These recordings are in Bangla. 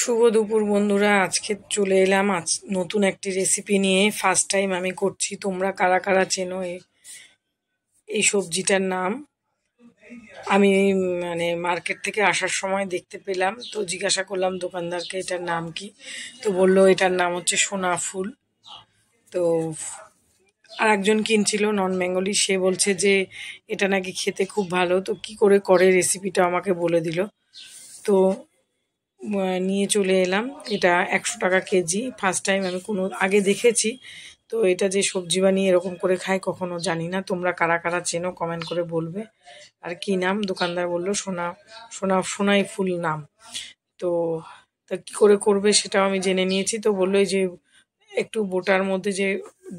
শুভ দুপুর বন্ধুরা, আজকে চলে এলাম নতুন একটি রেসিপি নিয়ে। ফার্স্ট টাইম আমি করছি। তোমরা কারা কারা চেনো এই সবজিটার নাম? আমি মানে মার্কেট থেকে আসার সময় দেখতে পেলাম, তো জিজ্ঞাসা করলাম দোকানদারকে এটার নাম কি। তো বললো এটার নাম হচ্ছে সোনা ফুল। তো আর একজন কিনছিল নন বেঙ্গলি, সে বলছে যে এটা নাকি খেতে খুব ভালো। তো কি করে করে রেসিপিটা আমাকে বলে দিল। তো নিয়ে চলে এলাম। এটা 100 টাকা কেজি। ফার্স্ট টাইম আমি কোনো আগে দেখেছি। তো এটা যে সবজি বানিয়ে এরকম করে খাই কখনো জানি না। তোমরা কারা কারা চেনো কমেন্ট করে বলবে। আর কি নাম? দোকানদার বললো সোনাই ফুল নাম। তো তা কী করে করবে সেটাও আমি জেনে নিয়েছি। তো বললো যে একটু বোটার মধ্যে যে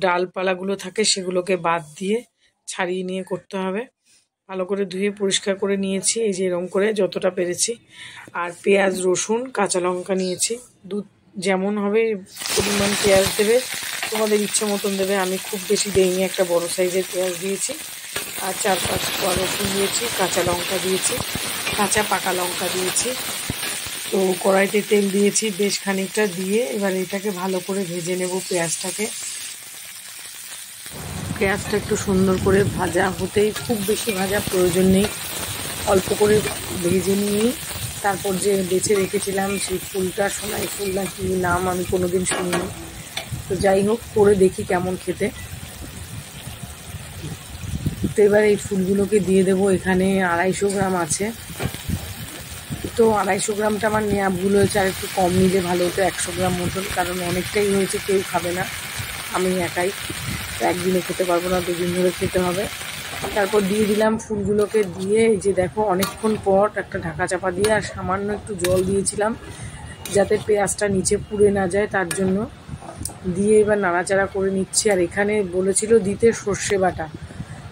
ডালপালাগুলো থাকে সেগুলোকে বাদ দিয়ে ছাড়িয়ে নিয়ে করতে হবে। ভালো করে ধুয়ে পরিষ্কার করে নিয়েছি, এই যে এরকম করে যতটা পেরেছি। আর পেঁয়াজ, রসুন, কাঁচা লঙ্কা নিয়েছি। দুধ যেমন হবে পরিমাণ পেঁয়াজ দেবে, তোমাদের ইচ্ছে মতন দেবে। আমি খুব বেশি দেইনি, একটা বড় সাইজের পেঁয়াজ দিয়েছি। আর 4-5 কোয়া রসুন দিয়েছি, কাঁচা লঙ্কা দিয়েছি, কাঁচা পাকা লঙ্কা দিয়েছি। তো কড়াইতে তেল দিয়েছি বেশ খানিকটা, দিয়ে এবার এটাকে ভালো করে ভেজে নেব পেঁয়াজটাকে। পেঁয়াজটা একটু সুন্দর করে ভাজা হতেই, খুব বেশি ভাজা প্রয়োজন নেই, অল্প করে ভেজে নিয়ে তারপর যে বেছে রেখেছিলাম সেই ফুলটা, সোনাই ফুল না কি নাম আমি কোনোদিন শুনিনি। তো যাই হোক, করে দেখি কেমন খেতে। তো এবার এই ফুলগুলোকে দিয়ে দেবো। এখানে 250 গ্রাম আছে। তো 250 গ্রামটা আমার নেওয়া ভুল হয়েছে, আর একটু কম নিলে ভালো হতো, 100 গ্রাম মতন, কারণ অনেকটাই হয়েছে, কেউ খাবে না, আমি একাই। তো একদিনে খেতে পারবো না, 2 দিন ধরে খেতে হবে। তারপর দিয়ে দিলাম ফুলগুলোকে, দিয়ে এই যে দেখো অনেকক্ষণ পর একটা ঢাকা চাপা দিয়ে আর সামান্য একটু জল দিয়েছিলাম যাতে পেঁয়াজটা নিচে পুড়ে না যায়, তার জন্য দিয়ে এবার নাড়াচাড়া করে নিচ্ছি। আর এখানে বলেছিল দিতে সর্ষে বাটা,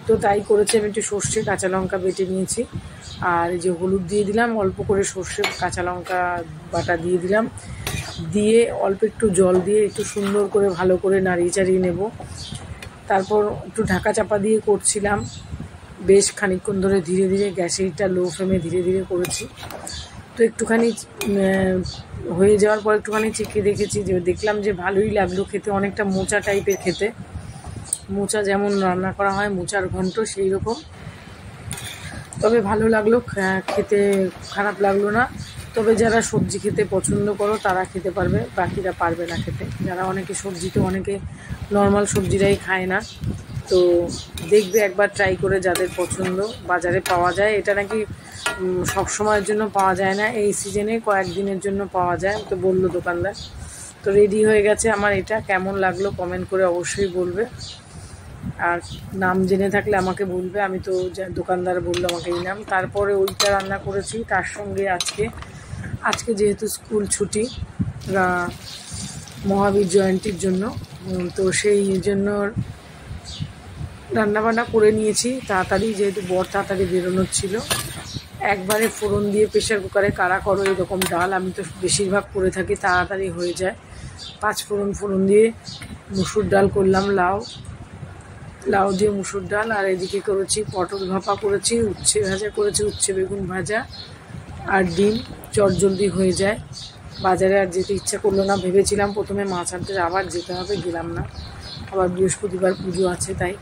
তো তাই করেছি। আমি একটু সর্ষে কাঁচা লঙ্কা বেটে নিয়েছি। আর এই যে হলুদ দিয়ে দিলাম, অল্প করে সর্ষে কাঁচা লঙ্কা বাটা দিয়ে দিলাম, দিয়ে অল্প একটু জল দিয়ে একটু সুন্দর করে ভালো করে নাড়িয়ে চাড়িয়ে নেব। তারপর একটু ঢাকা চাপা দিয়ে করছিলাম বেশ খানিকক্ষণ ধরে, ধীরে ধীরে গ্যাসেরটা লো ফ্লেমে ধীরে ধীরে করেছি। তো একটুখানি হয়ে যাওয়ার পর একটুখানি চেখে দেখেছি, যে দেখলাম যে ভালোই লাগলো খেতে, অনেকটা মোচা টাইপের খেতে, মোচা যেমন রান্না করা হয় মোচার ঘন্ট সেই রকম। তবে ভালো লাগলো খেতে, খারাপ লাগলো না। তবে যারা সবজি খেতে পছন্দ করো তারা খেতে পারবে, বাকিরা পারবে না খেতে। যারা অনেকে সবজি, তো অনেকে নর্মাল সবজিটাই খায় না। তো দেখবে একবার ট্রাই করে, যাদের পছন্দ। বাজারে পাওয়া যায় এটা, নাকি সব সময়ের জন্য পাওয়া যায় না, এই সিজনে কয়েকদিনের জন্য পাওয়া যায়, তো বললো দোকানদার। তো রেডি হয়ে গেছে আমার এটা। কেমন লাগলো কমেন্ট করে অবশ্যই বলবে। আর নাম জেনে থাকলে আমাকে বলবে, আমি তো দোকানদার বললো আমাকে এই নাম। তারপরে ওইটা রান্না করেছি, তার সঙ্গে আজকে যেহেতু স্কুল ছুটি মহাবীর জয়ন্তীর জন্য, তো সেই জন্য রান্নাবান্না করে নিয়েছি তাড়াতাড়ি, যেহেতু বর তাড়াতাড়ি বেরোনোর ছিল। একবারে ফোড়ন দিয়ে প্রেশার কুকারে কারা করো এরকম ডাল, আমি তো বেশিরভাগ করে থাকি, তাড়াতাড়ি হয়ে যায়। 5 ফোড়ন দিয়ে মুসুর ডাল করলাম, লাউ দিয়ে মুসুর ডাল। আর এদিকে করেছি পটল ভাপা করেছি, উচ্ছে ভাজা করেছি, উচ্ছে বেগুন ভাজা, আর ডিম। চটজলদি হয়ে যায়। বাজারে আর যেতে ইচ্ছা করলো না, ভেবেছিলাম প্রথমে মাছ আনতে, আবার যেতে হবে, গেলাম না। আবার বৃহস্পতিবার পুজো আছে তাই।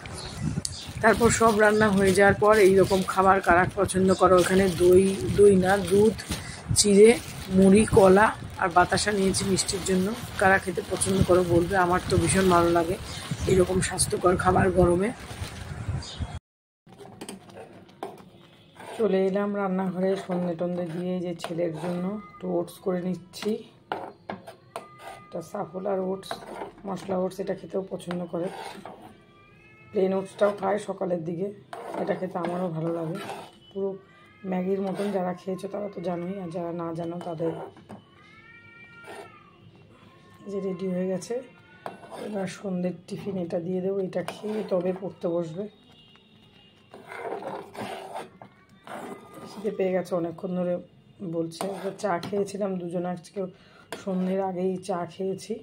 তারপর সব রান্না হয়ে যাওয়ার পর এইরকম খাবার কারা পছন্দ করো, এখানে দই না, দুধ চিড়ে, মুড়ি, কলা আর বাতাসা নিয়েছি মিষ্টির জন্য। কারা খেতে পছন্দ করো বলবে, আমার তো ভীষণ ভালো লাগে এরকম স্বাস্থ্যকর খাবার গরমে। চলে এলাম রান্নাঘরে, সন্ধে টন্ধে দিয়ে যে ছেলের জন্য একটু ওটস করে নিচ্ছি। এটা সাফল আর ওটস, মশলা ওটস, এটা খেতেও পছন্দ করে। প্লেন ওটসটাও খায় সকালের দিকে, এটা খেতে আমারও ভালো লাগে। পুরো ম্যাগির মতন, যারা খেয়েছো তারা তো জানোই, আর যারা না জানো তাদের। যে রেডি হয়ে গেছে, এবার সন্ধ্যের টিফিন এটা দিয়ে দেবো। এটা খেয়ে তবে পড়তে বসবে। খিদে পেয়ে গেছে অনেকক্ষণ ধরে বলছে। চা খেয়েছিলাম দুজনে, আজকে সন্ধ্যের আগেই চা খেয়েছি।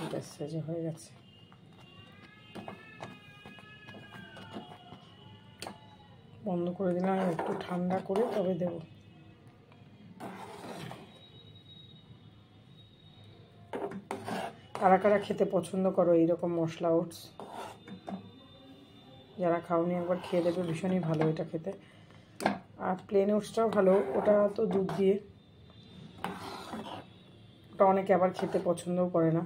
ব্যাস, যে হয়ে গেছে। বন্ধ করে দিলাম, একটু ঠান্ডা করে তবে দেব। কারা কারা খেতে পছন্দ করো এইরকম মশলা ওটস? যারা খাওনি একবার খেয়ে দেবে, ভীষণই ভালো এটা খেতে। আর প্লেন ওটসটাও ভালো, ওটা তো দুধ দিয়ে, ওটা অনেকে আবার খেতে পছন্দও করে না,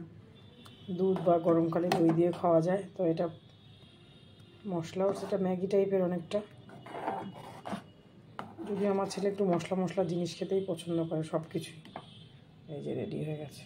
দুধ বা গরমকালে দই দিয়ে খাওয়া যায়। তো এটা মশলা ওটস, এটা ম্যাগি টাইপের অনেকটা, যদিও আমার ছেলে একটু মশলা মশলা জিনিস খেতেই পছন্দ করে সব কিছুই। এই যে রেডি হয়ে গেছে।